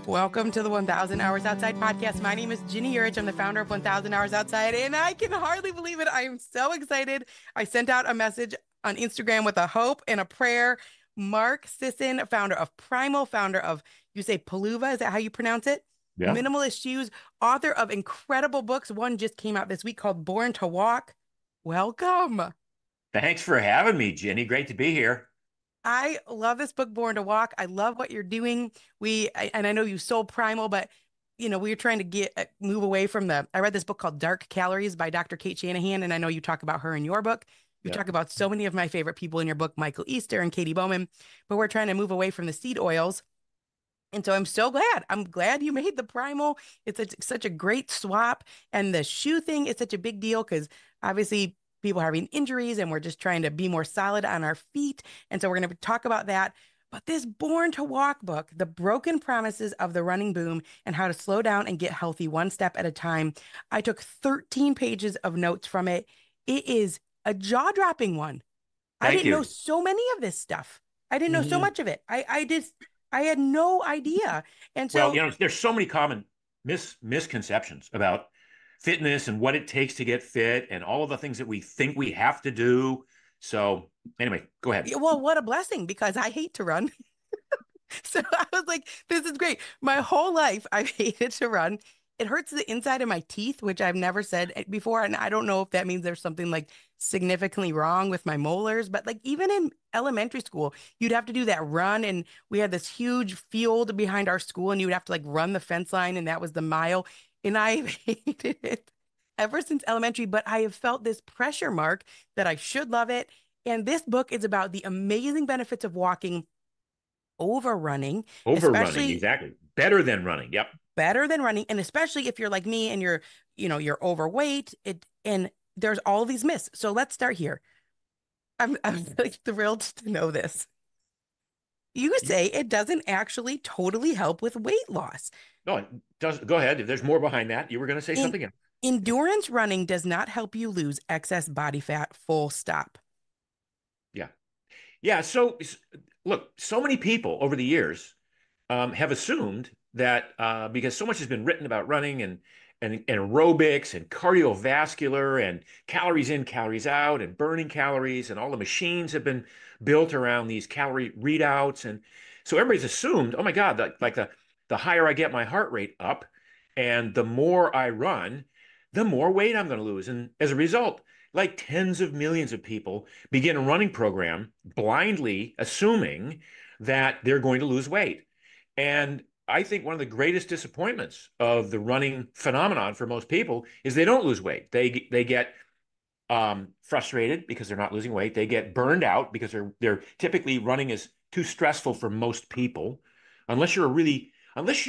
Welcome to the 1000 Hours Outside podcast. My name is Ginny Urich. I'm the founder of 1000 Hours Outside, and I can hardly believe it. I am so excited. I sent out a message on Instagram with a hope and a prayer. Mark Sisson, founder of Primal, founder of, you say Peluva, is that how you pronounce it? Yeah. Minimalist Shoes, author of incredible books. One just came out this week called Born to Walk. Welcome. Thanks for having me, Jenny. Great to be here. I love this book, Born to Walk. I love what you're doing. And I know you sold Primal, but we're trying to move away from I read this book called Dark Calories by Dr. Kate Shanahan, and I know you talk about her in your book. You Yeah. talk about so many of my favorite people in your book, Michael Easter and Katie Bowman, but we're trying to move away from the seed oils. And so I'm so glad. I'm glad you made the Primal. It's such a great swap. And the shoe thing is such a big deal because obviously people are having injuries and we're just trying to be more solid on our feet. And so we're going to talk about that. But this Born to Walk book, The Broken Promises of the Running Boom and How to Slow Down and Get Healthy One Step at a Time. I took 13 pages of notes from it. It is a jaw-dropping one. I Thank didn't know you. so many of this stuff. I didn't know so Mhm. much of it. I had no idea. And Well, so, there's so many common misconceptions about fitness and what it takes to get fit and all of the things that we think we have to do. So, anyway, go ahead. yeah, well, what a blessing because I hate to run. So I was like, this is great. My whole life, I've hated to run. It hurts the inside of my teeth, which I've never said before. And I don't know if that means there's something like significantly wrong with my molars, but like even in elementary school, you'd have to do that run. And we had this huge field behind our school, and you would have to like run the fence line, and that was the mile. And I hated it ever since elementary, but I have felt this pressure mark that I should love it. And this book is about the amazing benefits of walking over running, Overrunning, especially exactly. Better than running. Yep. better than running. And especially if you're like me and you're overweight, and there's all these myths. So let's start here. I'm like thrilled to know this. You say it doesn't actually totally help with weight loss. No, it does. Go ahead. If there's more behind that, you were going to say In something else. endurance running does not help you lose excess body fat, full stop. Yeah. Yeah. Look, so many people over the years have assumed that because so much has been written about running and aerobics and cardiovascular and calories in, calories out, and burning calories, and all the machines have been built around these calorie readouts, and so everybody's assumed, oh my God, the higher I get my heart rate up, and the more I run, the more weight I'm going to lose, and as a result, like tens of millions of people begin a running program blindly assuming that they're going to lose weight. And I think one of the greatest disappointments of the running phenomenon for most people is they don't lose weight. They get frustrated because they're not losing weight. They get burned out because they're typically running is too stressful for most people. Unless you're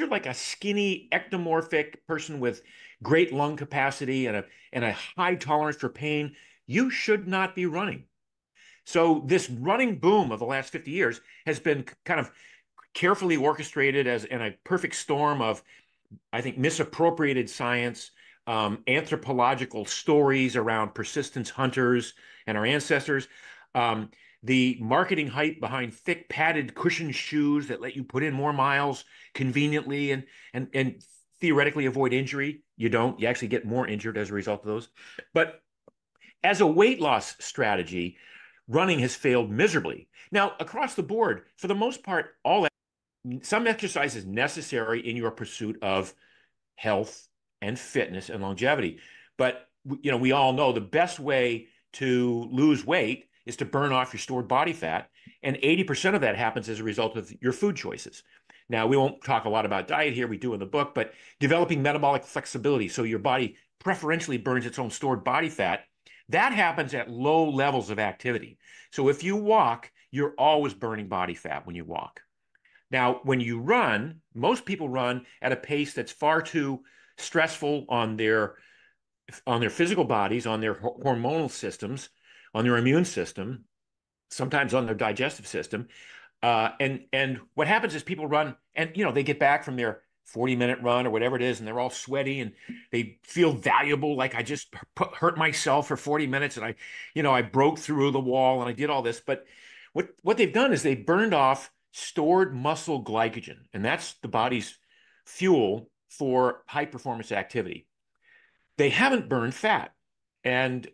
like a skinny ectomorphic person with great lung capacity and a high tolerance for pain, you should not be running. So this running boom of the last 50 years has been kind of carefully orchestrated as in a perfect storm of, I think, misappropriated science, anthropological stories around persistence hunters and our ancestors, um, the marketing hype behind thick padded cushioned shoes that let you put in more miles conveniently and theoretically avoid injury. You don't. You actually get more injured as a result of those. But as a weight loss strategy, running has failed miserably. Now, across the board, for the most part, all some exercise is necessary in your pursuit of health and fitness and longevity. But we all know the best way to lose weight is to burn off your stored body fat, and 80% of that happens as a result of your food choices. Now, we won't talk a lot about diet here, we do in the book, but developing metabolic flexibility so your body preferentially burns its own stored body fat, that happens at low levels of activity. So if you walk, you're always burning body fat when you walk. Now, when you run, most people run at a pace that's far too stressful on their physical bodies, on their hormonal systems, on their immune system, sometimes on their digestive system. And what happens is people run and they get back from their 40-minute run or whatever it is, and they're all sweaty and they feel valuable, like I just hurt myself for 40 minutes and I broke through the wall and I did all this. But what they've done is they burned off stored muscle glycogen, and that's the body's fuel for high performance activity. They haven't burned fat. And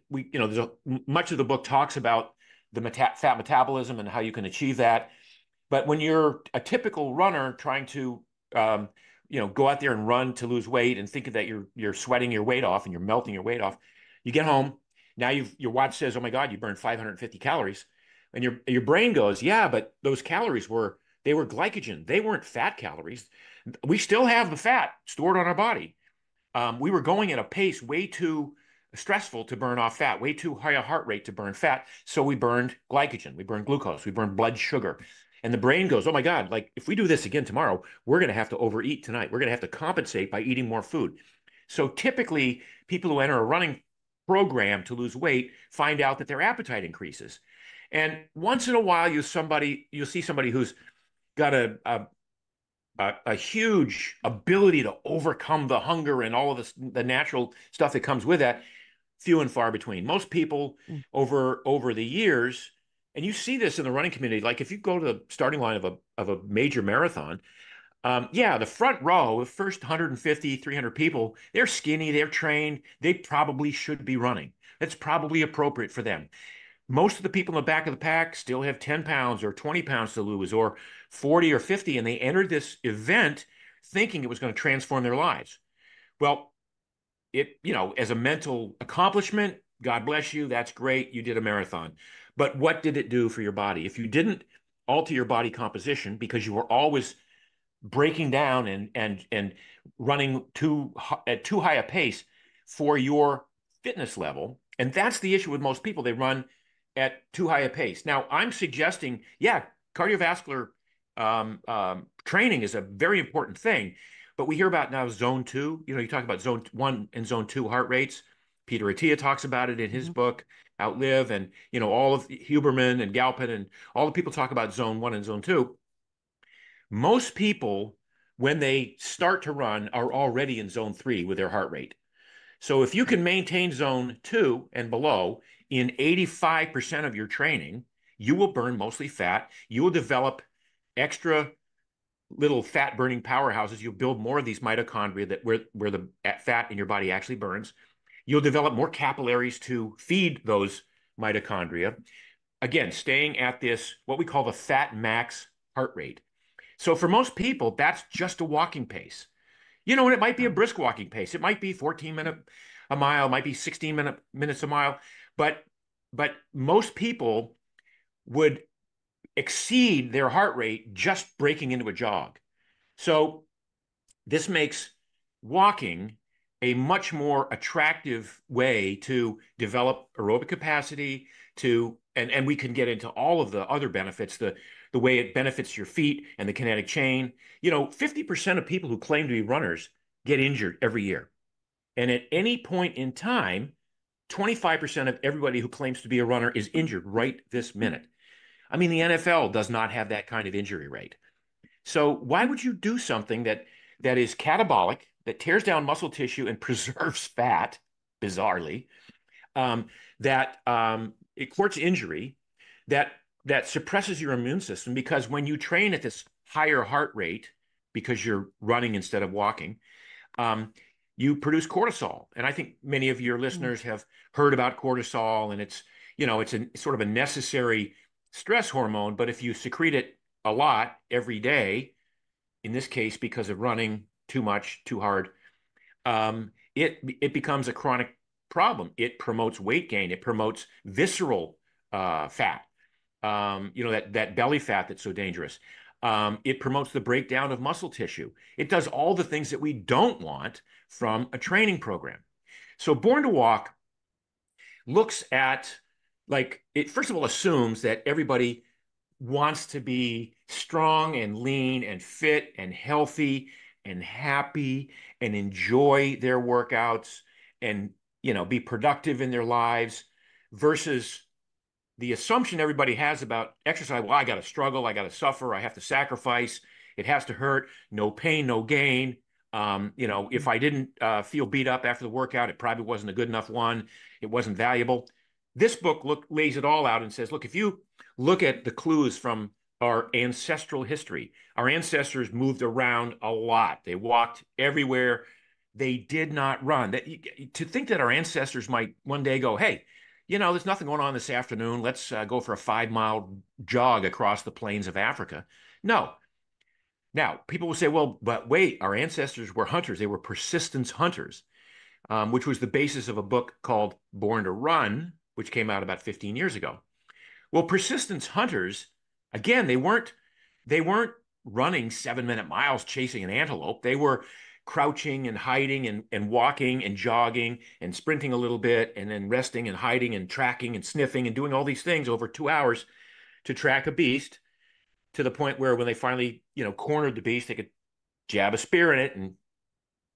much of the book talks about the fat metabolism and how you can achieve that. But when you're a typical runner trying to, go out there and run to lose weight and thinking that you're sweating your weight off and you're melting your weight off, you get home. Now your watch says, "Oh my God, you burned 550 calories," and your brain goes, "Yeah, but those calories were glycogen. They weren't fat calories. We still have the fat stored on our body. We were going at a pace way too stressful to burn off fat, way too high a heart rate to burn fat. So we burned glycogen, we burned glucose, we burned blood sugar." And the brain goes, "Oh my God, like if we do this again tomorrow, we're going to have to overeat tonight. We're going to have to compensate by eating more food." So typically, people who enter a running program to lose weight find out that their appetite increases. And once in a while, you'll see somebody who's got a huge ability to overcome the hunger and all of the natural stuff that comes with that. Few and far between. Most people over the years, and you see this in the running community, like if you go to the starting line of a major marathon, yeah, the front row, the first 150, 300 people, they're skinny, they're trained, they probably should be running. That's probably appropriate for them. Most of the people in the back of the pack still have 10 pounds or 20 pounds to lose or 40 or 50, and they entered this event thinking it was going to transform their lives. Well, as a mental accomplishment, God bless you, that's great, you did a marathon. But what did it do for your body? If you didn't alter your body composition because you were always breaking down and running at too high a pace for your fitness level, and that's the issue with most people, they run at too high a pace. Now, I'm suggesting, yeah, cardiovascular training is a very important thing, but we hear about now zone 2. You talk about zone 1 and zone 2 heart rates. Peter Attia talks about it in his book, Outlive, and all of Huberman and Galpin and all the people talk about zone 1 and zone 2. Most people, when they start to run, are already in zone 3 with their heart rate. So if you can maintain zone 2 and below in 85% of your training, you will burn mostly fat. You will develop extra little fat burning powerhouses. You'll build more of these mitochondria that where the fat in your body actually burns. You'll develop more capillaries to feed those mitochondria. Again, staying at this, what we call the fat max heart rate. So for most people, that's just a walking pace. And it might be a brisk walking pace. It might be 14 minutes a mile, it might be 16 minutes a mile, but most people would exceed their heart rate just breaking into a jog. So this makes walking a much more attractive way to develop aerobic capacity and we can get into all of the other benefits, the way it benefits your feet and the kinetic chain. 50% of people who claim to be runners get injured every year. And at any point in time, 25% of everybody who claims to be a runner is injured right this minute. I mean, the NFL does not have that kind of injury rate. So why would you do something that is catabolic, that tears down muscle tissue and preserves fat, bizarrely, it courts injury, that suppresses your immune system? Because when you train at this higher heart rate, because you're running instead of walking, you produce cortisol. And I think many of your listeners have heard about cortisol, and it's a sort of a necessary stress hormone. But if you secrete it a lot every day, in this case, because of running too much, too hard, it becomes a chronic problem. It promotes weight gain. It promotes visceral fat, that belly fat that's so dangerous. It promotes the breakdown of muscle tissue. It does all the things that we don't want from a training program. So Born to Walk looks at, it first of all assumes that everybody wants to be strong and lean and fit and healthy and happy and enjoy their workouts and be productive in their lives, versus the assumption everybody has about exercise. Well, I got to struggle, I got to suffer, I have to sacrifice, it has to hurt, no pain, no gain. If I didn't feel beat up after the workout, it probably wasn't a good enough one. It wasn't valuable. This book lays it all out and says, look, if you look at the clues from our ancestral history. Our ancestors moved around a lot. They walked everywhere. They did not run. To think that our ancestors might one day go, hey, there's nothing going on this afternoon. Let's go for a 5 mile jog across the plains of Africa. No. Now, people will say, well, but wait, our ancestors were hunters. They were persistence hunters, which was the basis of a book called Born to Run, which came out about 15 years ago. Well, persistence hunters, again, they weren't running 7 minute miles chasing an antelope. They were crouching and hiding and walking and jogging and sprinting a little bit and then resting and hiding and tracking and sniffing and doing all these things over 2 hours to track a beast to the point where when they finally, cornered the beast, they could jab a spear in it and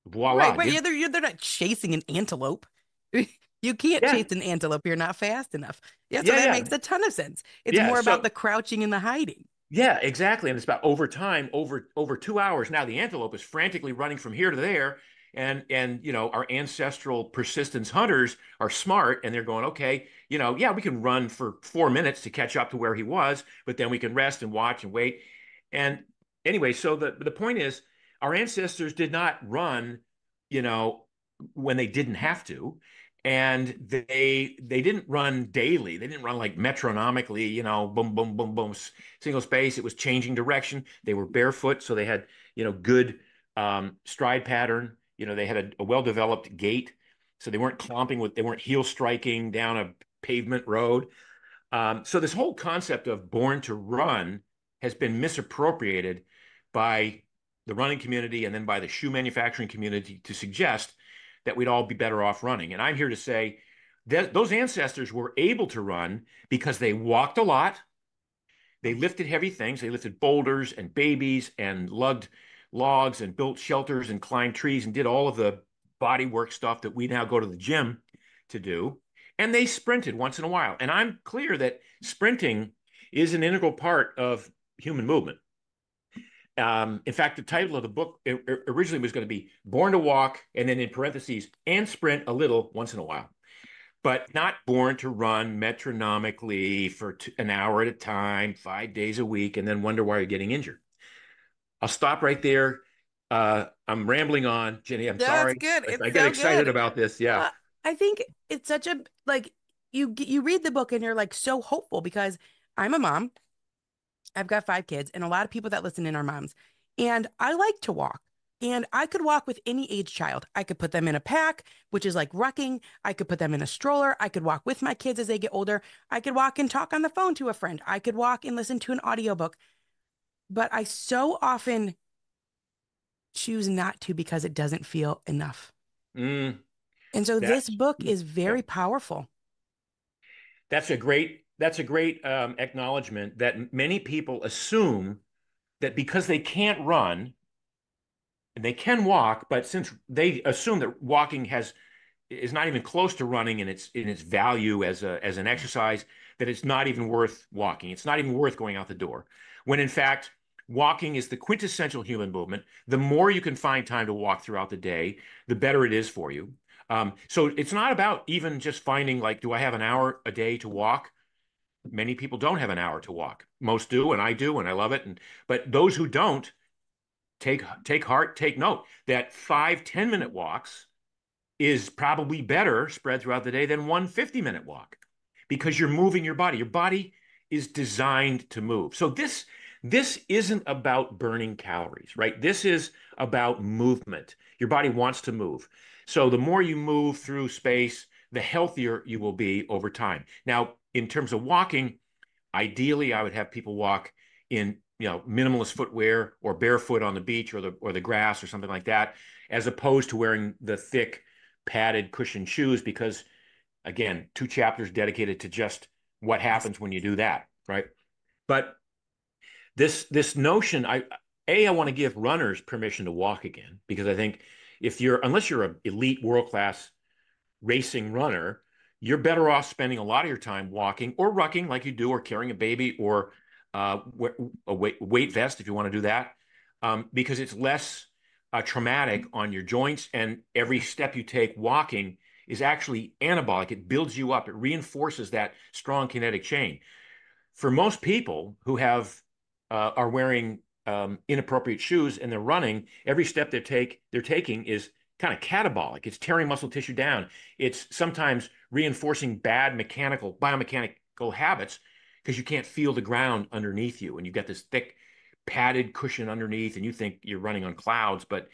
Right, voila. but yeah, they're not chasing an antelope. You can't Yeah, chase an antelope. You're not fast enough. Yeah, so yeah, that yeah, makes a ton of sense. It's yeah. more about So the crouching and the hiding. yeah, exactly. And it's about over time, over 2 hours. Now the antelope is frantically running from here to there. And our ancestral persistence hunters are smart and they're going, okay, yeah, we can run for 4 minutes to catch up to where he was, but then we can rest and watch and wait. And anyway, so the point is our ancestors did not run, you know, when they didn't have to and they didn't run daily. They didn't run like metronomically, boom, boom, boom, boom, single space. It was changing direction. They were barefoot, so they had, good stride pattern. They had a well-developed gait, so they weren't heel striking down a pavement road. So this whole concept of born to run has been misappropriated by the running community and then by the shoe manufacturing community to suggest that we'd all be better off running. And I'm here to say that those ancestors were able to run because they walked a lot, they lifted heavy things, they lifted boulders and babies and lugged logs and built shelters and climbed trees and did all of the body work stuff that we now go to the gym to do. And they sprinted once in a while. And I'm clear that sprinting is an integral part of human movement. In fact, the title of the book originally was going to be Born to Walk, and then in parentheses, and sprint a little once in a while, but not born to run metronomically for an hour at a time, 5 days a week, and then wonder why you're getting injured. I'll stop right there. I'm rambling on, Jenny. I'm No, it's sorry. good. I It's get so excited good. about this. Yeah. Uh, I think it's such a like you read the book and you're like so hopeful because I'm a mom. I've got 5 kids, and a lot of people that listen in are moms. And I like to walk. And I could walk with any age child. I could put them in a pack, which is like rucking. I could put them in a stroller. I could walk with my kids as they get older. I could walk and talk on the phone to a friend. I could walk and listen to an audiobook. But I so often choose not to because it doesn't feel enough. Mm, And so this that's book is yeah. very powerful. That's a great acknowledgement that many people assume that because they can't run and they can walk, but since they assume that walking is not even close to running in its value as an exercise, that it's not even worth walking. It's not even worth going out the door. When in fact, walking is the quintessential human movement. The more you can find time to walk throughout the day, the better it is for you. So it's not about even just finding like, do I have an hour a day to walk? Many people don't have an hour to walk. Most do, and I do, and I love it. But those who don't, take heart, take note that 5-10 minute walks is probably better spread throughout the day than one 50-minute walk because you're moving your body. Your body is designed to move. So this isn't about burning calories, right? This is about movement. Your body wants to move. So the more you move through space, the healthier you will be over time. Now, in terms of walking, ideally I would have people walk in minimalist footwear or barefoot on the beach or the grass or something like that, as opposed to wearing the thick padded cushioned shoes because again, 2 chapters dedicated to just what Yes. happens when you do that, right? But this notion, I want to give runners permission to walk again because I think unless you're an elite world class racing runner, you're better off spending a lot of your time walking or rucking like you do, or carrying a baby, or a weight vest if you want to do that, because it's less traumatic on your joints. And every step you take walking is actually anabolic. It builds you up. It reinforces that strong kinetic chain. For most people who have are wearing inappropriate shoes and they're running, every step they're taking is kind of catabolic. It's tearing muscle tissue down. It's sometimes reinforcing bad biomechanical habits because you can't feel the ground underneath you, and you've got this thick padded cushion underneath, and you think you're running on clouds, but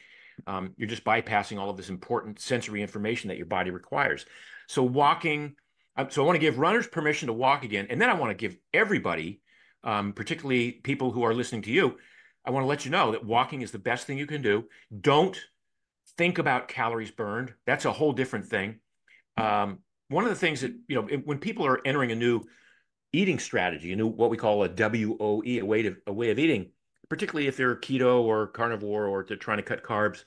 you're just bypassing all of this important sensory information that your body requires. So walking. So I want to give runners permission to walk again, and then I want to give everybody, particularly people who are listening to you, I want to let you know that walking is the best thing you can do. Don't think about calories burned. That's a whole different thing. One of the things that, when people are entering a new eating strategy, a new what we call a WOE, a way of eating, particularly if they're keto or carnivore or they're trying to cut carbs,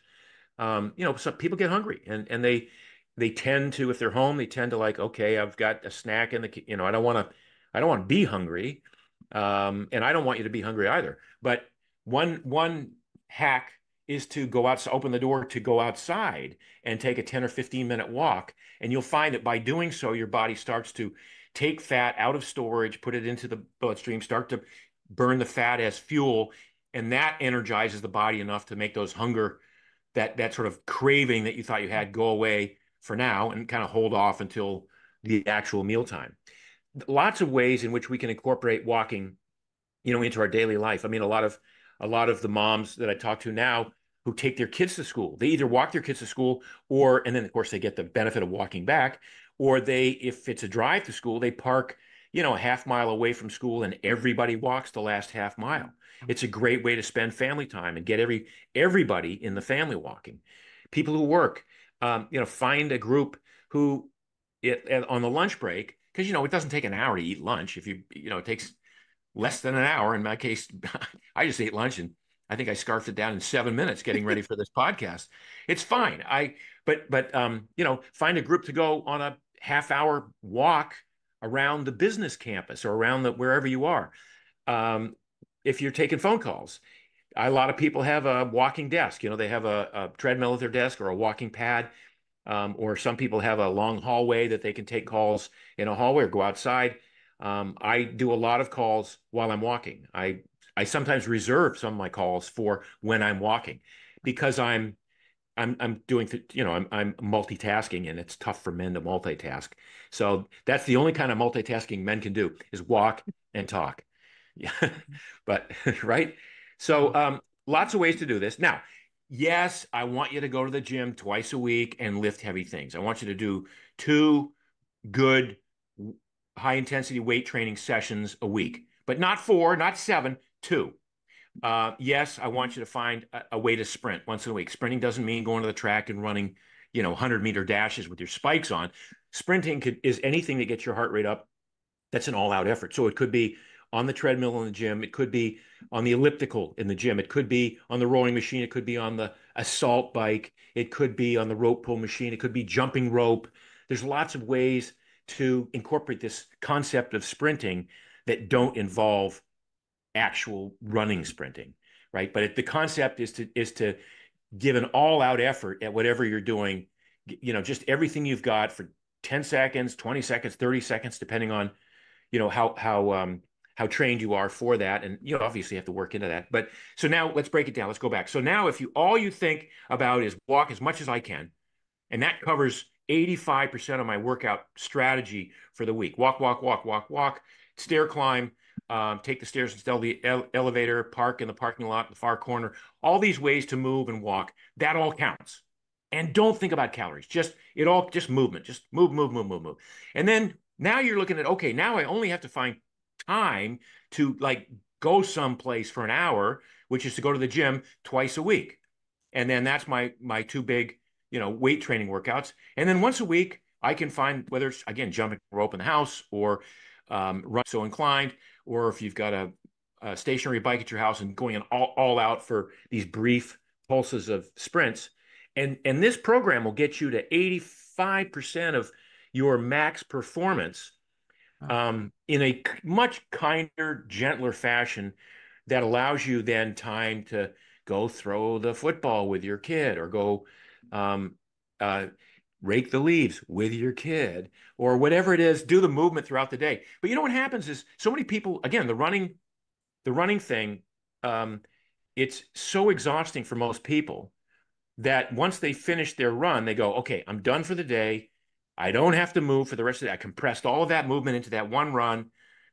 some people get hungry and they tend to, if they're home, they tend to like, okay, I've got a snack in the, I don't want to be hungry. And I don't want you to be hungry either. But one hack is to go out, open the door to go outside and take a 10 or 15-minute walk. And you'll find that by doing so, your body starts to take fat out of storage, put it into the bloodstream, start to burn the fat as fuel. And that energizes the body enough to make those hunger, that sort of craving that you thought you had, go away for now and kind of hold off until the actual mealtime. Lots of ways in which we can incorporate walking, into our daily life. I mean, a lot of the moms that I talk to now who take their kids to school, they either walk their kids to school and then of course they get the benefit of walking back, or if it's a drive to school, they park, a half mile away from school and everybody walks the last half mile. It's a great way to spend family time and get everybody in the family walking. People who work, find a group who on the lunch break, because it doesn't take an hour to eat lunch. If it takes less than an hour. In my case, I just ate lunch and I think I scarfed it down in 7 minutes getting ready for this podcast. It's fine. But find a group to go on a half-hour walk around the business campus or around wherever you are. If you're taking phone calls, a lot of people have a walking desk. They have a treadmill at their desk or a walking pad. Or some people have a long hallway that they can take calls in a hallway or go outside. I do a lot of calls while I'm walking. I sometimes reserve some of my calls for when I'm walking because I'm doing, I'm multitasking, and it's tough for men to multitask. So that's the only kind of multitasking men can do, is walk and talk. Yeah. But right. So lots of ways to do this. Now, yes, I want you to go to the gym twice a week and lift heavy things. I want you to do 2 good high intensity weight training sessions a week, but not 4, not 7, 2. Yes, I want you to find a way to sprint once a week. Sprinting doesn't mean going to the track and running, 100-meter dashes with your spikes on. Sprinting is anything that gets your heart rate up. That's an all-out effort. So it could be on the treadmill in the gym. It could be on the elliptical in the gym. It could be on the rowing machine. It could be on the assault bike. It could be on the rope pull machine. It could be jumping rope. There's lots of ways to incorporate this concept of sprinting that don't involve actual running sprinting, right? But the concept is to give an all-out effort at whatever you're doing, just everything you've got for 10 seconds, 20 seconds, 30 seconds, depending on, how trained you are for that. And you obviously have to work into that. But so now let's break it down. Let's go back. So now if all you think about is walk as much as I can, and that covers 85% of my workout strategy for the week. Walk, walk, walk, walk, walk, stair climb, take the stairs instead of the elevator, park in the parking lot, in the far corner, all these ways to move and walk. That all counts. And don't think about calories. Just movement. Just move, move, move, move, move. And then now you're looking at, okay, now I only have to find time to like go someplace for an hour, which is to go to the gym twice a week. And then that's my 2 big, weight training workouts. And then once a week, I can find, whether it's, again, jumping rope in the house or run so inclined, or if you've got a stationary bike at your house and going all out for these brief pulses of sprints. And this program will get you to 85% of your max performance in a much kinder, gentler fashion that allows you then time to go throw the football with your kid, or go rake the leaves with your kid, or whatever it is, do the movement throughout the day. But what happens is so many people, again, the running the running thing, um, it's so exhausting for most people that once they finish their run, they go, okay, I'm done for the day. I don't have to move for the rest of the day. I compressed all of that movement into that one run.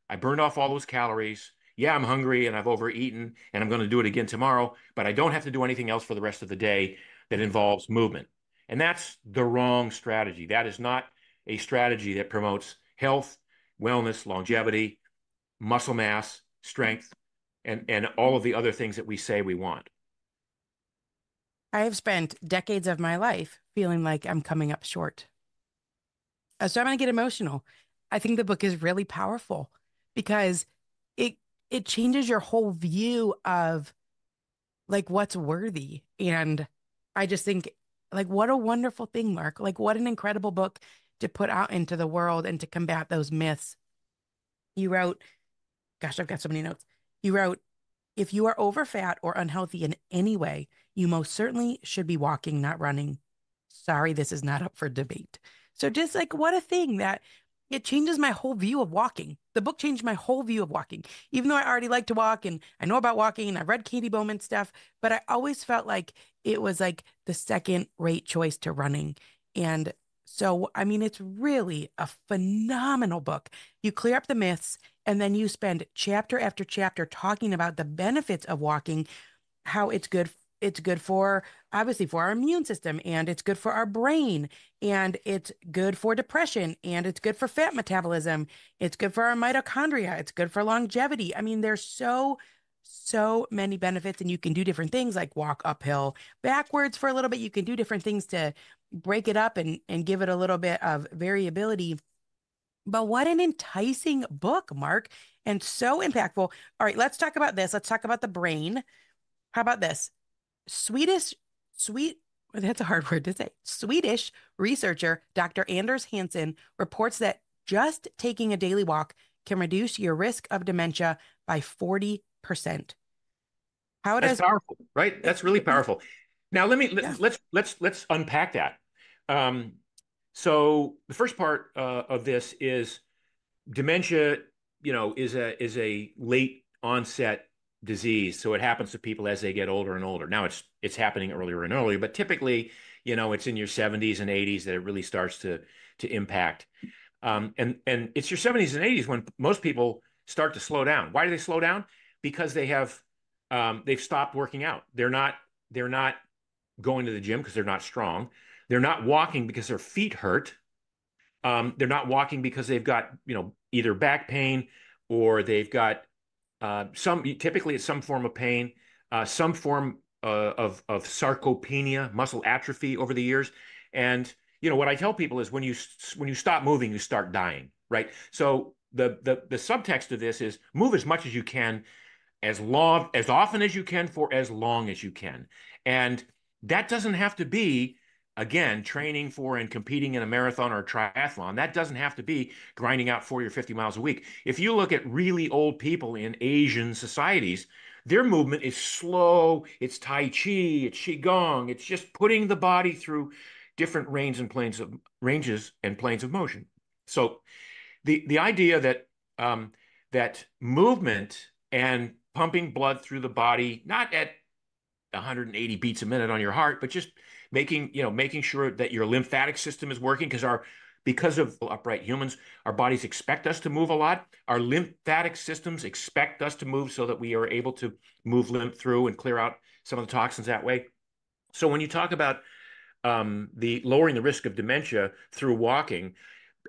I burned off all those calories. Yeah, I'm hungry and I've overeaten and I'm going to do it again tomorrow, but I don't have to do anything else for the rest of the day that involves movement. And that's the wrong strategy. That is not a strategy that promotes health, wellness, longevity, muscle mass, strength, and all of the other things that we say we want. I have spent decades of my life feeling like I'm coming up short. So I'm going to get emotional. I think the book is really powerful because it it changes your whole view of like what's worthy. And I just think like what a wonderful thing, Mark. Like what an incredible book to put out into the world and to combat those myths. You wrote, gosh, I've got so many notes. You wrote, if you are over fat or unhealthy in any way, you most certainly should be walking, not running. Sorry, this is not up for debate. So just like what a thing that it changes my whole view of walking. The book changed my whole view of walking. Even though I already like to walk and I know about walking and I've read Katie Bowman stuff, but I always felt like it was like the second rate choice to running. And so, I mean, it's really a phenomenal book. You clear up the myths and then you spend chapter after chapter talking about the benefits of walking, how it's good for obviously for our immune system and it's good for our brain and it's good for depression and it's good for fat metabolism. It's good for our mitochondria. It's good for longevity. I mean, there's so many benefits and you can do different things like walk uphill backwards for a little bit. You can do different things to break it up and give it a little bit of variability. But what an enticing book, Mark, and so impactful. All right, let's talk about this. Let's talk about the brain. How about this? Swedish, sweet, that's a hard word to say. Swedish researcher Dr. Anders Hansen reports that just taking a daily walk can reduce your risk of dementia by 40%. How That's does powerful, right? That's really yeah, powerful. Now yeah. let's unpack that. Um, so the first part of this is dementia, is a late onset disease. So it happens to people as they get older and older. Now it's happening earlier and earlier, but typically, it's in your 70s and 80s that it really starts to impact. And it's your 70s and 80s when most people start to slow down. Why do they slow down? Because they've stopped working out. They're not going to the gym because they're not strong. They're not walking because their feet hurt. They're not walking because they've got, either back pain or they've got typically it's some form of pain, some form of sarcopenia, muscle atrophy over the years. And what I tell people is when you stop moving, you start dying, right? So the subtext of this is move as much as you can, as often as you can, for as long as you can. And that doesn't have to be, again, training for and competing in a marathon or a triathlon. That doesn't have to be grinding out 40 or 50 miles a week. If you look at really old people in Asian societies, their movement is slow. It's Tai Chi, it's Qigong. It's just putting the body through different ranges and planes of motion. So the idea that movement and pumping blood through the body, not at 180 beats a minute on your heart, but just making sure that your lymphatic system is working because of upright humans, our bodies expect us to move a lot. Our lymphatic systems expect us to move so that we are able to move lymph through and clear out some of the toxins that way. So when you talk about the lowering the risk of dementia through walking,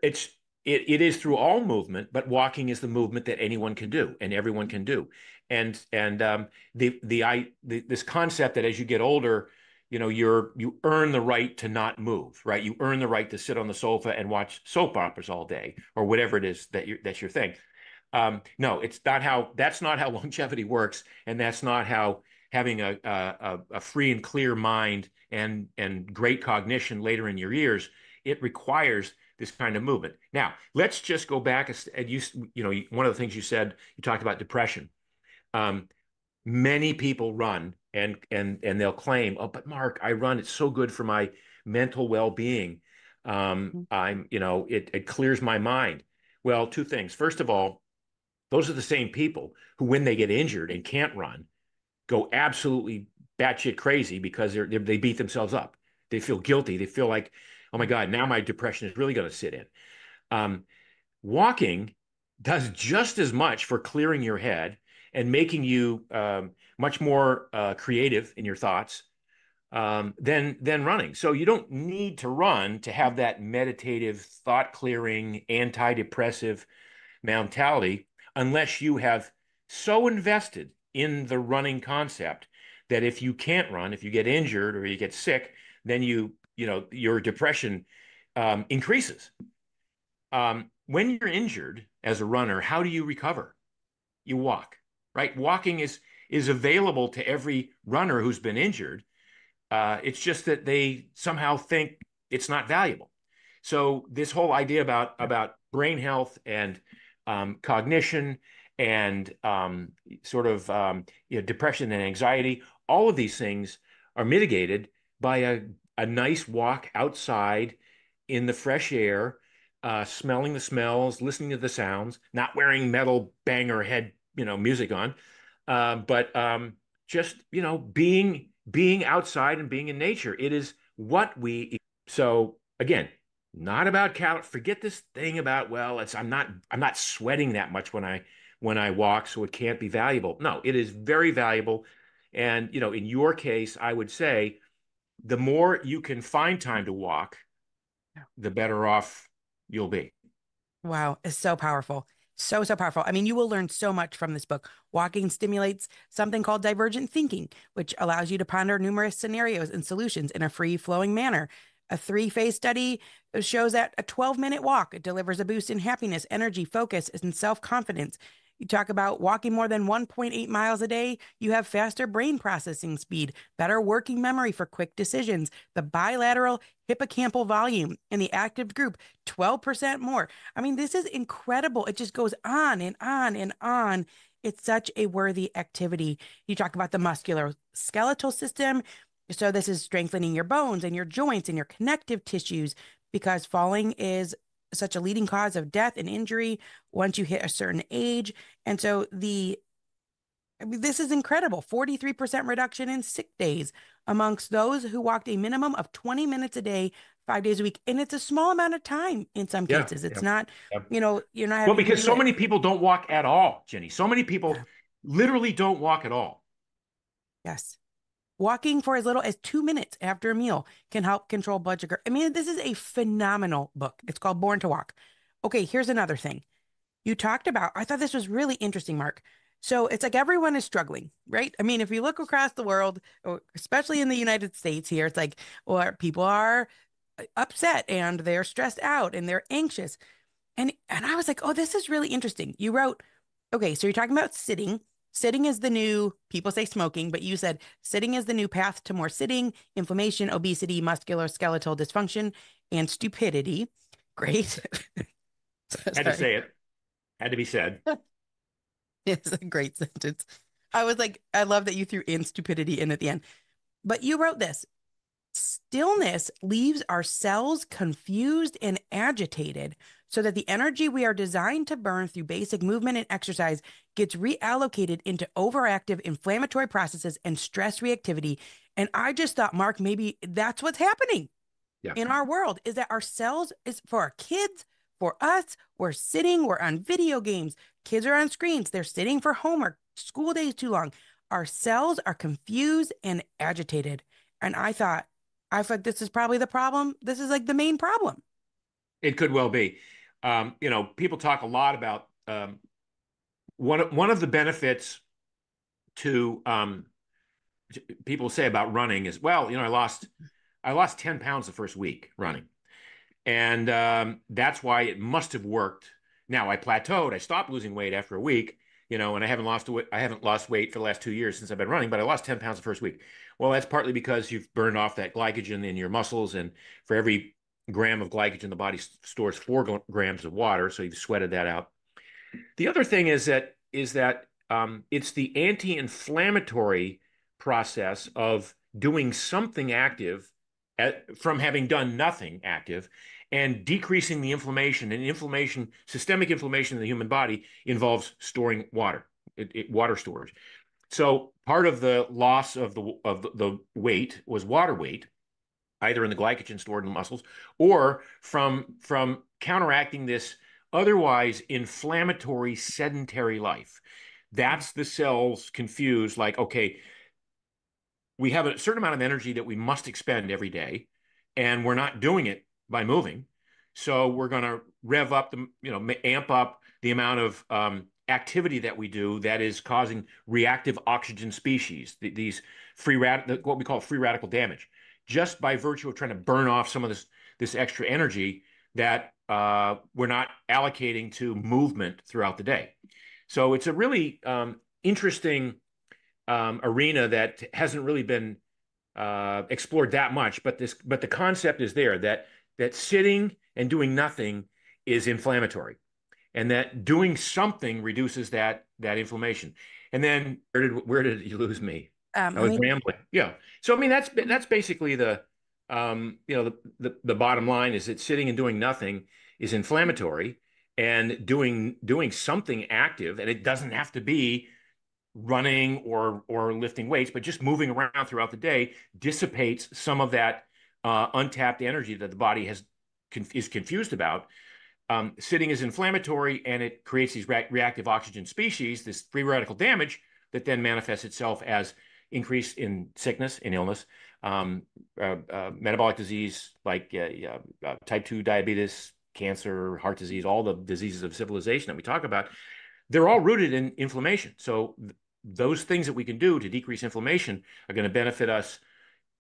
it's it is through all movement, but walking is the movement that anyone can do and everyone can do. And this concept that as you get older, you earn the right to not move, right? You earn the right to sit on the sofa and watch soap operas all day or whatever it is that's your thing. No, that's not how longevity works, and that's not how having a free and clear mind and great cognition later in your years, it requires this kind of movement. Now, let's just go back and one of the things you said, you talked about depression. Um, Many people run and they'll claim, "Oh, but Mark, I run. It's so good for my mental well-being. It clears my mind." Well, two things. First of all, those are the same people who, when they get injured and can't run, go absolutely batshit crazy because they beat themselves up. They feel guilty. They feel like, oh my God, now my depression is really going to sit in. Um, Walking does just as much for clearing your head and making you much more creative in your thoughts than running. So you don't need to run to have that meditative, thought clearing, antidepressive mentality unless you have so invested in the running concept that if you can't run, if you get injured or you get sick, then your depression increases. When you're injured as a runner, how do you recover? You walk, right? Walking is available to every runner who's been injured. It's just that they somehow think it's not valuable. So this whole idea about brain health and cognition and depression and anxiety, all of these things are mitigated by a nice walk outside in the fresh air, smelling the smells, listening to the sounds, not wearing metal banger head, music on, but just, being outside and being in nature. It is what we. So again, not about forget this thing about, well, I'm not sweating that much when I walk, so it can't be valuable. No, it is very valuable. And in your case, I would say the more you can find time to walk, the better off you'll be. Wow, it's so powerful. So, so powerful. I mean, you will learn so much from this book. Walking stimulates something called divergent thinking, which allows you to ponder numerous scenarios and solutions in a free flowing manner. A three-phase study shows that a 12-minute walk delivers a boost in happiness, energy, focus, and self-confidence. You talk about walking more than 1.8 miles a day, you have faster brain processing speed, better working memory for quick decisions, the bilateral hippocampal volume in the active group, 12% more. I mean, this is incredible. It just goes on and on and on. It's such a worthy activity. You talk about the muscular skeletal system. So, this is strengthening your bones and your joints and your connective tissues because falling is such a leading cause of death and injury once you hit a certain age. And so, I mean, this is incredible. 43% reduction in sick days amongst those who walked a minimum of 20 minutes a day, 5 days a week. And it's a small amount of time in some Yeah, cases. It's yeah, not, yeah. you're not Well, having to because do so it. many people don't walk at all, Jenny. So many people literally don't walk at all. Yes. Walking for as little as 2 minutes after a meal can help control blood sugar. I mean, this is a phenomenal book. It's called Born to Walk. Okay, here's another thing. You talked about, I thought this was really interesting, Mark. So it's like everyone is struggling, right? I mean, if you look across the world, or especially in the United States here, it's like, well, people are upset and they're stressed out and they're anxious. And I was like, oh, this is really interesting. You wrote, okay, so you're talking about sitting. Sitting is the new, people say smoking, but you said sitting is the new path to more sitting, inflammation, obesity, muscular skeletal dysfunction, and stupidity. Great. Had to Sorry. say it. Had to be said. It's a great sentence. I was like, I love that you threw in stupidity in at the end. But you wrote this: stillness leaves our cells confused and agitated so that the energy we are designed to burn through basic movement and exercise gets reallocated into overactive inflammatory processes and stress reactivity. And I just thought, Mark, maybe that's what's happening Yeah. in our world is that our cells is for our kids, for us, we're sitting, we're on video games, kids are on screens, they're sitting for homework, school days too long. Our cells are confused and agitated. And I thought this is probably the problem. This is like the main problem. It could well be. People talk a lot about one of the benefits to people say about running is, well, I lost 10 pounds the first week running. And that's why it must have worked. Now I plateaued. I stopped losing weight after a week, and I haven't lost weight for the last 2 years since I've been running, but I lost 10 pounds the first week. Well, that's partly because you've burned off that glycogen in your muscles, and for every gram of glycogen, the body stores 4 grams of water, so you've sweated that out. The other thing is that it's the anti-inflammatory process of doing something active from having done nothing active, and decreasing the inflammation. And inflammation, systemic inflammation in the human body involves storing water, water storage. So part of the loss of the weight was water weight, either in the glycogen stored in the muscles or from counteracting this otherwise inflammatory sedentary life. That's the cells confused, like, okay, we have a certain amount of energy that we must expend every day, and we're not doing it by moving. So we're going to rev up amp up the amount of activity that we do that is causing reactive oxygen species, these what we call free radical damage, just by virtue of trying to burn off some of this extra energy that we're not allocating to movement throughout the day. So it's a really interesting arena that hasn't really been explored that much, but the concept is there that sitting and doing nothing is inflammatory, and that doing something reduces that inflammation. And then where did you lose me? I Let was me rambling. Yeah. So I mean that's basically the bottom line is that sitting and doing nothing is inflammatory, and doing something active, and it doesn't have to be running or lifting weights, but just moving around throughout the day dissipates some of that untapped energy that the body is confused about. Sitting is inflammatory, and it creates these reactive oxygen species, this free radical damage that then manifests itself as increase in sickness, in illness, metabolic disease like type 2 diabetes, cancer, heart disease, all the diseases of civilization that we talk about. They're all rooted in inflammation. So those things that we can do to decrease inflammation are going to benefit us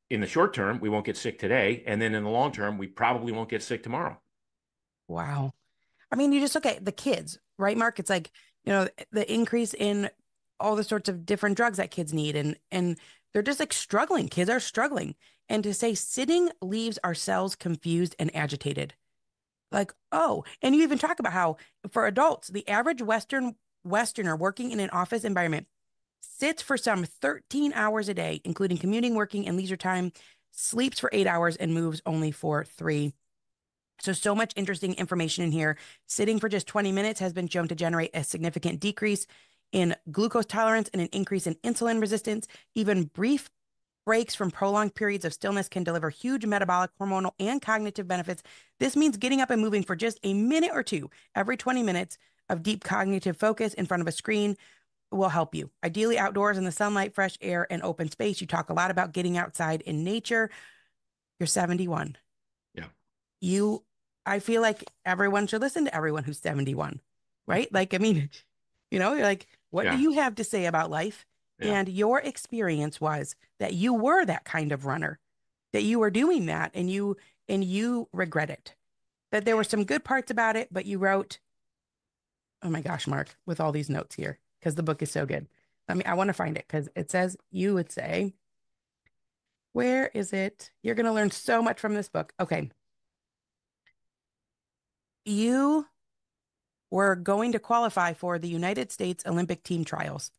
in the short term. We won't get sick today. And then in the long term, we probably won't get sick tomorrow. Wow. I mean, you just look at the kids, right, Mark? It's like, the increase in all the sorts of different drugs that kids need, and they're just like struggling. Kids are struggling. And to say sitting leaves our cells confused and agitated. Like, oh, and you even talk about how for adults, the average Westerner working in an office environment sits for some 13 hours a day, including commuting, working, and leisure time, sleeps for 8 hours, and moves only for 3. So much interesting information in here. Sitting for just 20 minutes has been shown to generate a significant decrease in glucose tolerance and an increase in insulin resistance. Even brief breaks from prolonged periods of stillness can deliver huge metabolic, hormonal, and cognitive benefits. This means getting up and moving for just a minute or two every 20 minutes of deep cognitive focus in front of a screen will help you. Ideally outdoors in the sunlight, fresh air, and open space. You talk a lot about getting outside in nature. You're 71. Yeah. I feel like everyone should listen to everyone who's 71, right? Like, I mean, you're like, what do Yeah. you have to say about life? Yeah. And your experience was that you were that kind of runner, that you were doing that, and you regret it. That there were some good parts about it, but you wrote, oh my gosh, Mark, with all these notes here, because the book is so good. I want to find it because it says you would say, where is it? You're going to learn so much from this book. Okay. You were going to qualify for the United States Olympic team trials.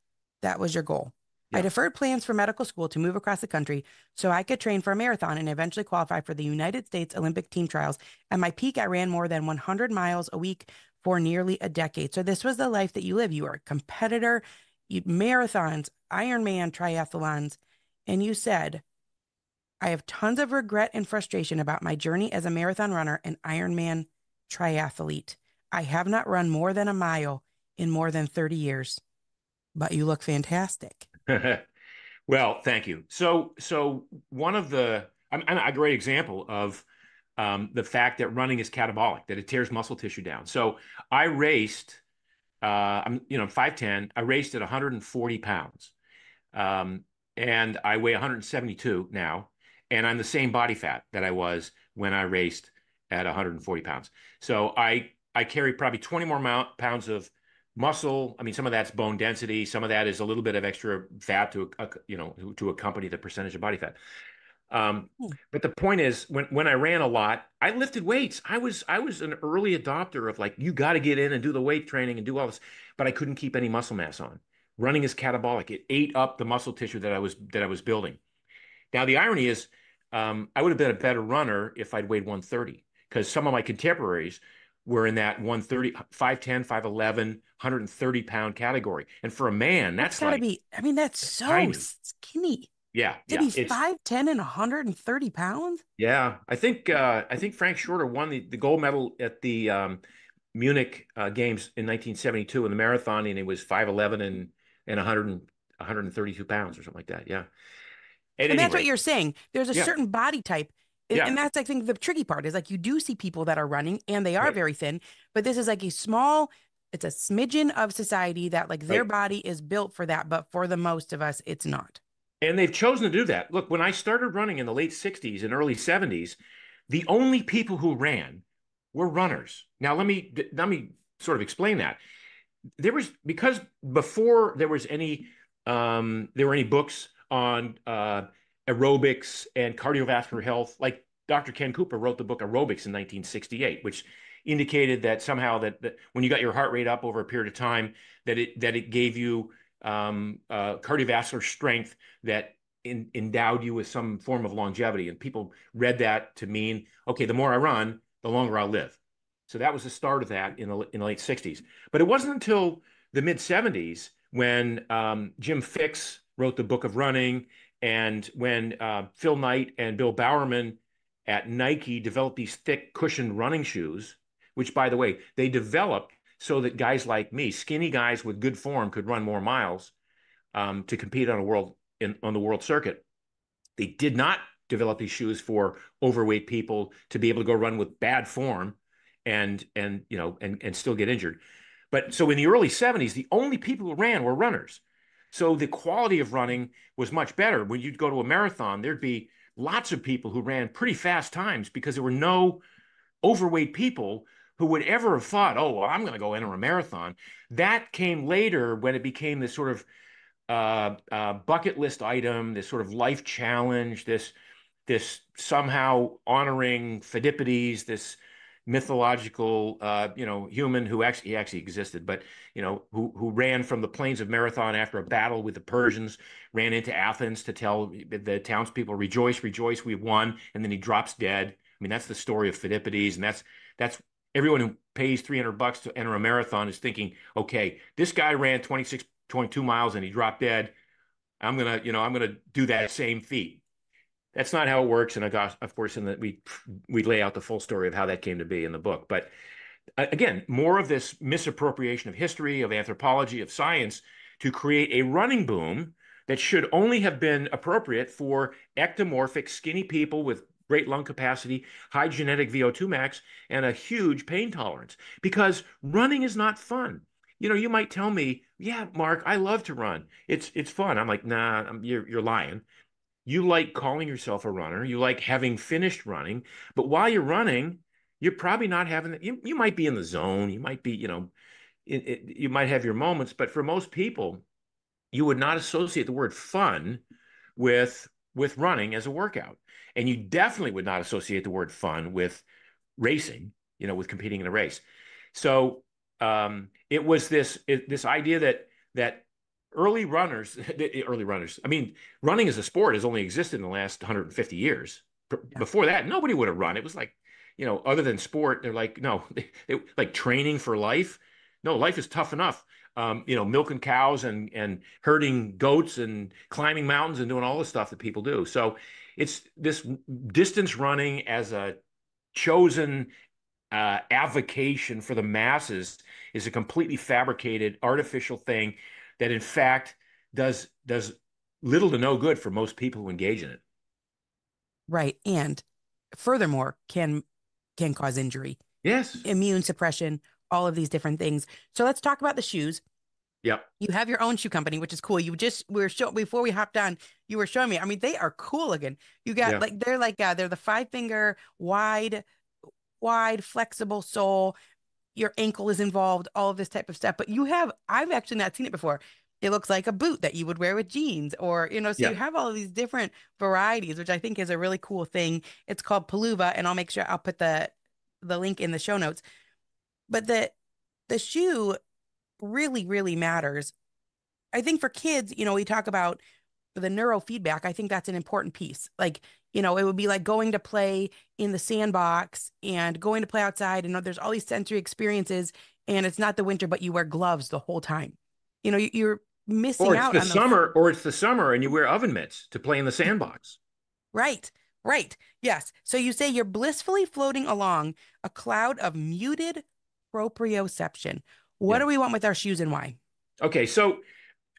That was your goal. I Yeah. deferred plans for medical school to move across the country so I could train for a marathon and eventually qualify for the United States Olympic team trials. At my peak, I ran more than 100 miles a week for nearly a decade. So this was the life that you live. You were a competitor, you marathons, Ironman triathlons, and you said, I have tons of regret and frustration about my journey as a marathon runner and Ironman triathlete. I have not run more than a mile in more than 30 years, but you look fantastic. Well, thank you. So one of I'm a great example of the fact that running is catabolic, that it tears muscle tissue down. So I raced, I'm 5'10". I raced at 140 pounds, and I weigh 172 now, and I'm the same body fat that I was when I raced at 140 pounds. So I carry probably 20 more pounds of muscle. I mean, some of that's bone density. Some of that is a little bit of extra fat to accompany the percentage of body fat. Hmm. But the point is, when I ran a lot, I lifted weights. I was an early adopter of, like, you got to get in and do the weight training and do all this, but I couldn't keep any muscle mass on. Running is catabolic. It ate up the muscle tissue that I was building. Now the irony is, I would have been a better runner if I'd weighed 130, because some of my contemporaries were in that 130, 5'10", 5'11", 130-pound category. And for a man, That's that's got to like be, I mean, that's so tiny. skinny Yeah, to yeah. be It's 5'10" and 130 pounds. yeah. I think Frank Shorter won the gold medal at the Munich games in 1972 in the marathon, and he was 5'11" and 132 pounds or something like that. Yeah. At And any that's what rate, you're saying. There's a yeah, certain body type. yeah, And that's, I think, the tricky part is like you do see people that are running and they are right, very thin, but this is like a small, it's a smidgen of society that like their right. body is built for that. But for the most of us, it's not. And they've chosen to do that. Look, when I started running in the late 60s and early 70s, the only people who ran were runners. Now, let me sort of explain that. There was because before there were any books on aerobics and cardiovascular health, like Dr. Ken Cooper wrote the book Aerobics in 1968, which indicated that somehow that when you got your heart rate up over a period of time, that it gave you cardiovascular strength that endowed you with some form of longevity. And people read that to mean, okay, the more I run, the longer I'll live. So that was the start of that in the late 60s. But it wasn't until the mid 70s when Jim Fixx wrote the Book of Running, and when Phil Knight and Bill Bowerman at Nike developed these thick cushioned running shoes, which, by the way, they developed so that guys like me, skinny guys with good form, could run more miles to compete on the world circuit. They did not develop these shoes for overweight people to be able to go run with bad form and still get injured. But so in the early 70s, the only people who ran were runners. So the quality of running was much better. When you'd go to a marathon, there'd be lots of people who ran pretty fast times because there were no overweight people who would ever have thought, oh, well, I'm going to go enter a marathon. That came later when it became this sort of bucket list item, this sort of life challenge, this somehow honoring Pheidippides, this mythological human who actually existed, but who ran from the plains of Marathon after a battle with the Persians, ran into Athens to tell the townspeople, rejoice, rejoice, we won, and then he drops dead. I mean, that's the story of Pheidippides, and that's everyone who pays $300 to enter a marathon is thinking, okay, this guy ran 26.2 miles and he dropped dead. I'm gonna do that same feat. That's not how it works, and of course, in that we lay out the full story of how that came to be in the book. But again, more of this misappropriation of history, of anthropology, of science to create a running boom that should only have been appropriate for ectomorphic, skinny people with great lung capacity, high genetic VO2 max, and a huge pain tolerance. Because running is not fun. You might tell me, "Yeah, Mark, I love to run. It's fun." I'm like, "Nah, you're lying." You like calling yourself a runner. You like having finished running. But while you're running, you're probably not having you might be in the zone. You might be, you might have your moments. But for most people, you would not associate the word fun with running as a workout. And you definitely would not associate the word fun with racing, with competing in a race. So it was this idea that early runners. I mean, running as a sport has only existed in the last 150 years. Yeah. Before that, nobody would have run. It was like, other than sport, they're like, no, like training for life. No, life is tough enough. Milking cows and herding goats and climbing mountains and doing all the stuff that people do. So it's this distance running as a chosen avocation for the masses is a completely fabricated, artificial thing that, in fact, does little to no good for most people who engage in it. Right. And furthermore, can cause injury, Yes. immune suppression, all of these different things. So let's talk about the shoes. Yep. You have your own shoe company, which is cool. We were showing before we hopped on, you were showing me. I mean, they are cool looking. You got Yeah. they're the 5 finger wide, flexible sole. Your ankle is involved, all of this type of stuff. But I've actually not seen it before. It looks like a boot that you would wear with jeans, or, so Yeah. you have all of these different varieties, which I think is a really cool thing. It's called Paluva, and I'll make sure I'll put the link in the show notes. But the shoe really, really matters. I think for kids, we talk about the neurofeedback, I think that's an important piece. Like, it would be like going to play in the sandbox and going to play outside, and there's all these sensory experiences, and it's not the winter, but you wear gloves the whole time. You're Or missing it's out the on those. summer, or it's the summer and you wear oven mitts to play in the sandbox. Right, right. Yes. So you say you're blissfully floating along a cloud of muted proprioception. What Yeah. do we want with our shoes and why? Okay. So,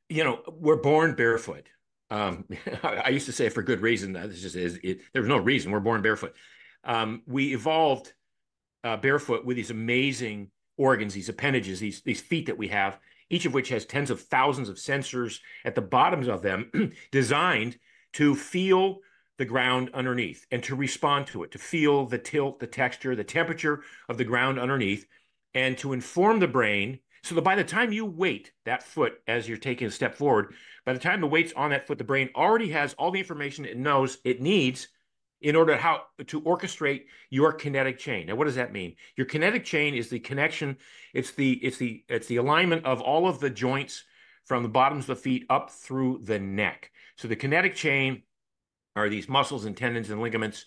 we're born barefoot. I used to say for good reason. This just is it. There's no reason we're born barefoot. We evolved barefoot with these amazing organs, these appendages, these feet that we have, each of which has tens of thousands of sensors at the bottoms of them, designed to feel the ground underneath and to respond to it, to feel the tilt, the texture, the temperature of the ground underneath, and to inform the brain so that by the time you weight that foot as you're taking a step forward, by the time the weight's on that foot, the brain already has all the information it knows it needs in order to orchestrate your kinetic chain. Now, what does that mean? Your kinetic chain is the connection. It's the alignment of all of the joints from the bottoms of the feet up through the neck. So the kinetic chain are these muscles and tendons and ligaments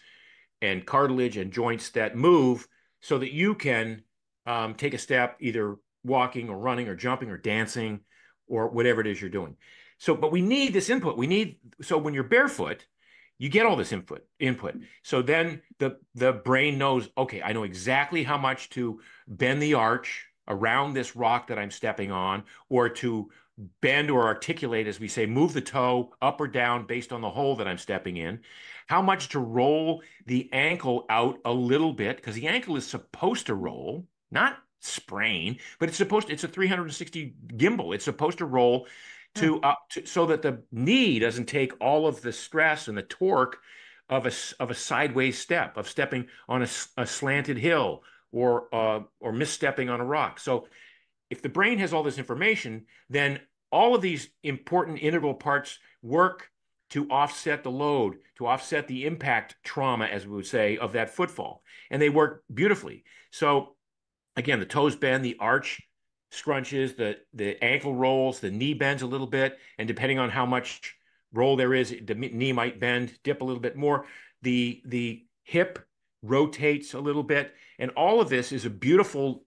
and cartilage and joints that move so that you can take a step, either walking or running or jumping or dancing or whatever it is you're doing. So, but we need this input. So when you're barefoot, you get all this input. So then the brain knows, okay, I know exactly how much to bend the arch around this rock that I'm stepping on, or to bend or articulate, as we say, move the toe up or down based on the hole that I'm stepping in, how much to roll the ankle out a little bit, because the ankle is supposed to roll, not sprain, but it's a 360 gimbal. It's supposed to roll Hmm. so that the knee doesn't take all of the stress and the torque of a sideways step, of stepping on a slanted hill or misstepping on a rock. So if the brain has all this information, then all of these important integral parts work to offset the load, to offset the impact trauma, as we would say, of that footfall. And they work beautifully. So again, the toes bend, the arch scrunches, the ankle rolls, the knee bends a little bit, and depending on how much roll there is, the knee might bend, dip a little bit more. The hip rotates a little bit, and all of this is a beautiful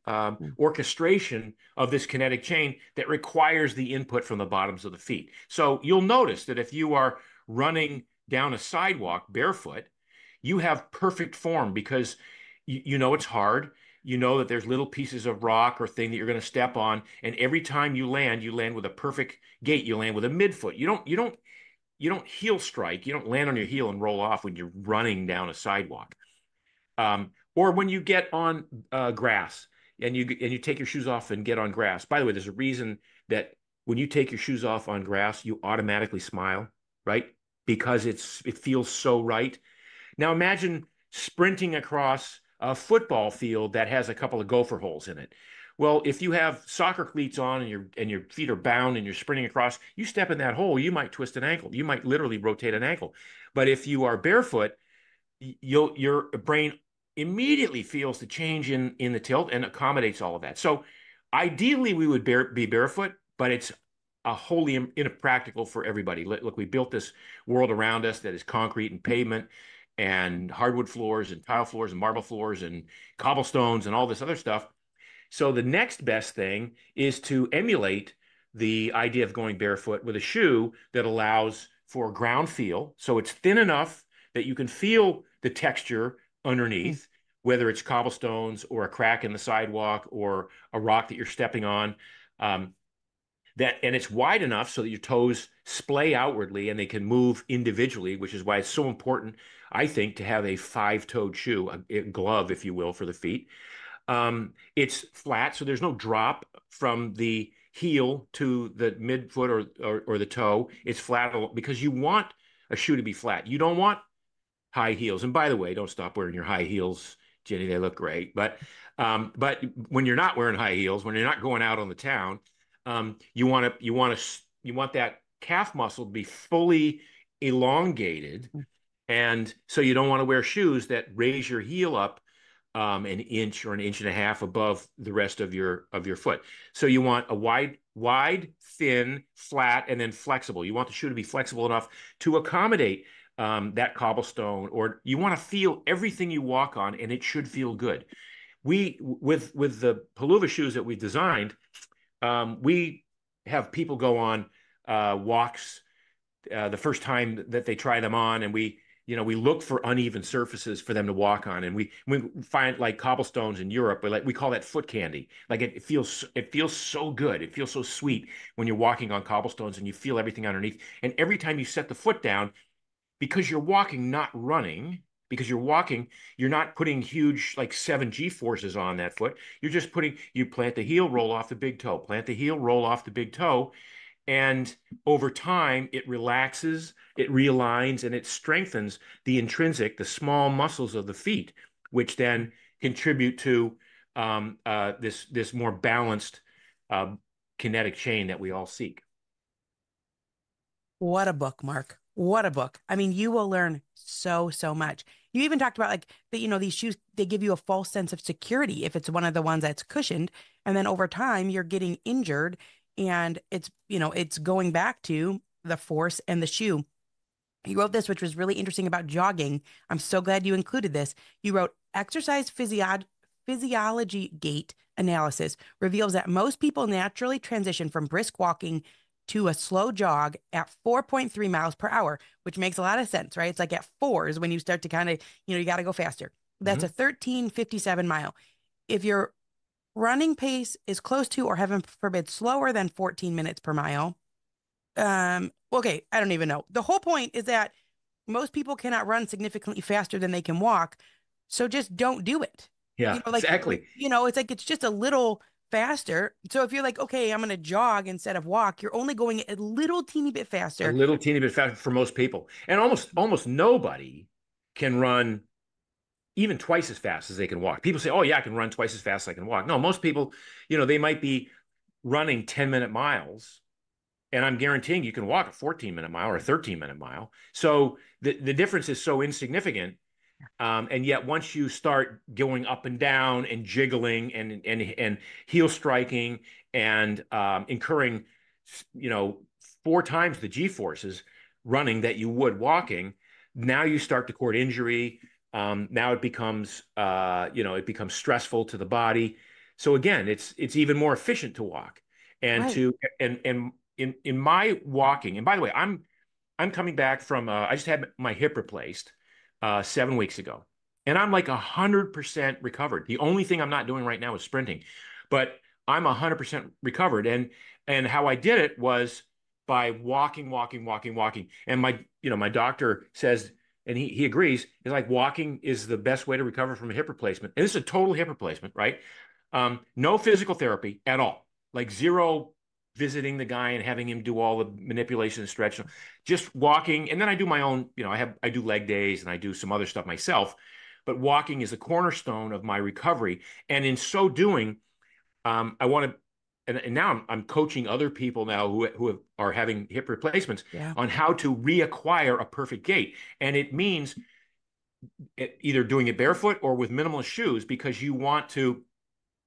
orchestration of this kinetic chain that requires the input from the bottoms of the feet. So you'll notice that if you are running down a sidewalk barefoot, you have perfect form because you know it's hard. You know that there's little pieces of rock or thing that you're going to step on, and every time you land with a perfect gait. You land with a midfoot. You don't heel strike. You don't land on your heel and roll off when you're running down a sidewalk. Or when you get on grass and you take your shoes off and get on grass. By the way, there's a reason that when you take your shoes off on grass, you automatically smile, right? Because it feels so right. Now imagine sprinting across a football field that has a couple of gopher holes in it. Well, if you have soccer cleats on and your feet are bound and you're sprinting across, you step in that hole, you might twist an ankle. You might literally rotate an ankle. But if you are barefoot, your brain immediately feels the change in the tilt and accommodates all of that. So ideally, we would be barefoot, but it's a wholly impractical for everybody. Look, we built this world around us that is concrete and pavement and hardwood floors and tile floors and marble floors and cobblestones and all this other stuff. So the next best thing is to emulate the idea of going barefoot with a shoe that allows for ground feel. So it's thin enough that you can feel the texture underneath, whether it's cobblestones or a crack in the sidewalk or a rock that you're stepping on. And it's wide enough so that your toes splay outwardly and they can move individually, which is why it's so important, I think, to have a five-toed shoe, a glove, if you will, for the feet. It's flat, so there's no drop from the heel to the midfoot or the toe. It's flat because you want a shoe to be flat. You don't want high heels. And by the way, don't stop wearing your high heels, Jenny. They look great. But when you're not wearing high heels, when you're not going out on the town, you want that calf muscle to be fully elongated, and so you don't want to wear shoes that raise your heel up an inch or an inch and a half above the rest of your foot. So you want a wide wide, thin, flat, and then flexible. You want the shoe to be flexible enough to accommodate that cobblestone, or you want to feel everything you walk on, and it should feel good. We with the Peluva shoes that we designed, we have people go on walks the first time that they try them on, and we look for uneven surfaces for them to walk on, and we find like cobblestones in Europe, but like we call that foot candy. Like it feels so good, it feels so sweet when you're walking on cobblestones and you feel everything underneath. And every time you set the foot down, because you're walking, not running, because you're walking, you're not putting huge like 7G forces on that foot. You're just you plant the heel, roll off the big toe, plant the heel, roll off the big toe. And over time, it relaxes, it realigns, and it strengthens the small muscles of the feet, which then contribute to this more balanced uh, kinetic chain that we all seek. What a book, Mark. What a book. I mean, you will learn so, so much. You even talked about like that, these shoes, they give you a false sense of security if it's one of the ones that's cushioned. And then over time, you're getting injured and it's going back to the force and the shoe. You wrote this, which was really interesting about jogging. I'm so glad you included this. You wrote exercise physiology gait analysis reveals that most people naturally transition from brisk walking to a slow jog at 4.3 miles per hour, which makes a lot of sense, right? It's like at fours when you start to kind of, you got to go faster. That's a Mhm. 13:57 mile. If your running pace is close to, or heaven forbid, slower than 14 minutes per mile, okay, I don't even know. The whole point is that most people cannot run significantly faster than they can walk. So just don't do it. Yeah, Like, exactly. it's like it's just a little faster. So if you're like, okay, I'm going to jog instead of walk, you're only going a little teeny bit A faster. little teeny bit faster for most people, and almost nobody can run even twice as fast as they can walk. People say, "Oh yeah, I can run twice as fast as I can walk." No, most people, they might be running 10-minute miles, and I'm guaranteeing you can walk a 14-minute mile or a 13-minute mile. So the difference is so insignificant. And yet, once you start going up and down and jiggling and heel striking and incurring, you know, 4 times the G forces running that you would walking, now you start to court injury. Now it becomes stressful to the body. So again, it's even more efficient to walk and Right. to and in my walking. And by the way, I'm coming back from I just had my hip replaced 7 weeks ago, and I'm like 100% recovered. The only thing I'm not doing right now is sprinting, but I'm 100% recovered. And how I did it was by walking, walking, walking, walking. And my doctor says, and he agrees, is like walking is the best way to recover from a hip replacement. And this is a total hip replacement, right? No physical therapy at all, like zero visiting the guy and having him do all the manipulation and stretch, just walking. And then I do my own, I do leg days and I do some other stuff myself. But walking is the cornerstone of my recovery. And in so doing, I want to, and now I'm coaching other people now are having hip replacements Yeah. on how to reacquire a perfect gait. And it means either doing it barefoot or with minimalist shoes, because you want to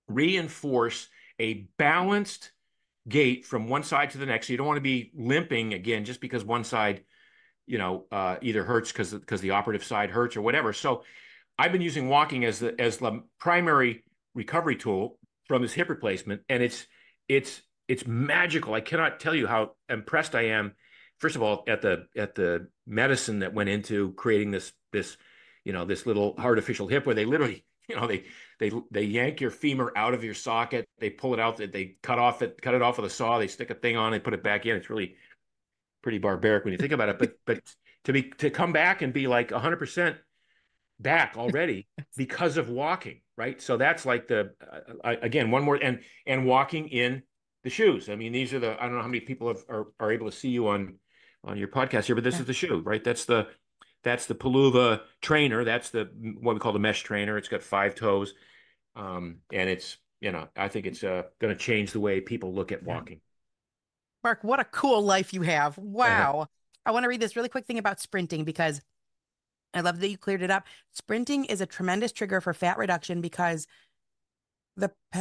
reinforce a balanced gait from one side to the next. So you don't want to be limping again just because one side, either hurts because the operative side hurts or whatever. So I've been using walking as the primary recovery tool from this hip replacement, and it's magical. I cannot tell you how impressed I am. First of all, at the medicine that went into creating this little artificial hip, where they literally, they yank your femur out of your socket, they pull it out, they cut it off with a saw, they stick a thing on, they put it back in. It's really pretty barbaric when you think about it. But to come back and be like 100% back already because of walking, right? So that's like again, one more, and walking in the shoes. I mean, these are I don't know how many people are able to see you on your podcast here, but this Yeah. is the shoe, right? That's the Peluva trainer. That's what we call the mesh trainer. It's got 5 toes. And I think it's going to change the way people look at Yeah. walking. Mark, what a cool life you have. Wow. I want to read this really quick thing about sprinting because I love that you cleared it up. Sprinting is a tremendous trigger for fat reduction because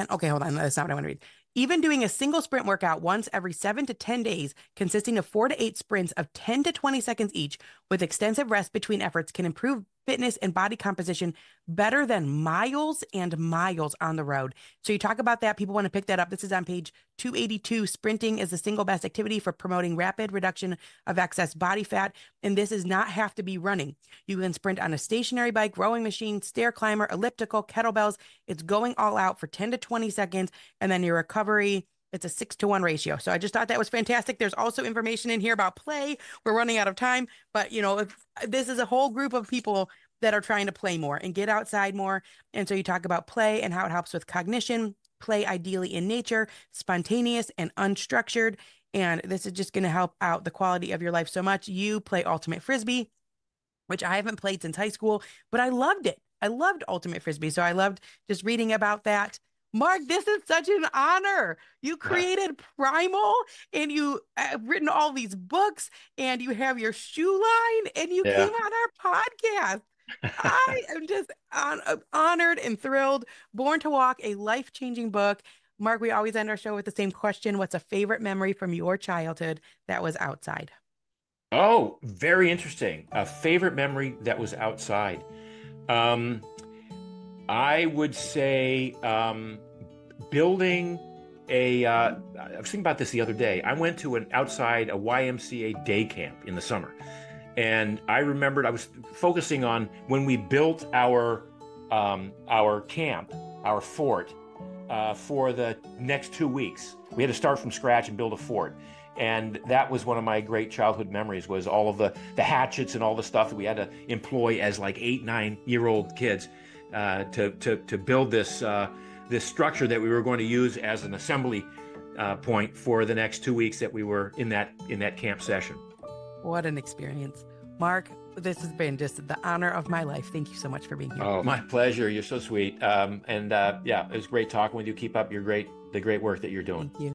okay, hold on. That's not what I want to read. Even doing a single sprint workout once every 7 to 10 days, consisting of 4 to 8 sprints of 10 to 20 seconds each, with extensive rest between efforts, can improve fitness and body composition better than miles and miles on the road. So you talk about that. People want to pick that up. This is on page 282. Sprinting is the single best activity for promoting rapid reduction of excess body fat. And this does not have to be running. You can sprint on a stationary bike, rowing machine, stair climber, elliptical, kettlebells. It's going all out for 10 to 20 seconds. And then your recovery, it's a 6-to-1 ratio. So I just thought that was fantastic. There's also information in here about play. We're running out of time, but if this is a whole group of people that are trying to play more and get outside more. And so you talk about play and how it helps with cognition, play ideally in nature, spontaneous and unstructured. And this is just going to help out the quality of your life so much. You play ultimate frisbee, which I haven't played since high school, but I loved it. I loved ultimate frisbee. So I loved just reading about that. Mark, this is such an honor. You created Primal and you have written all these books and you have your shoe line and you came Yeah. on our podcast. I am just honored and thrilled. Born to Walk, a life-changing book. Mark, we always end our show with the same question. What's a favorite memory from your childhood that was outside? Oh, very interesting. A favorite memory that was outside. Um, I would say building I was thinking about this the other day. I went to a YMCA day camp in the summer. And I remembered I was focusing on when we built our camp, our fort, for the next 2 weeks. We had to start from scratch and build a fort. And that was one of my great childhood memories, was all of the hatchets and all the stuff that we had to employ as like 8, 9-year-old kids to build this structure that we were going to use as an assembly point for the next 2 weeks that we were in that camp session. What an experience. Mark, this has been just the honor of my life. Thank you so much for being here. Oh, my pleasure. You're so sweet. Yeah, it was great talking with you. Keep up the great work that you're doing. Thank you.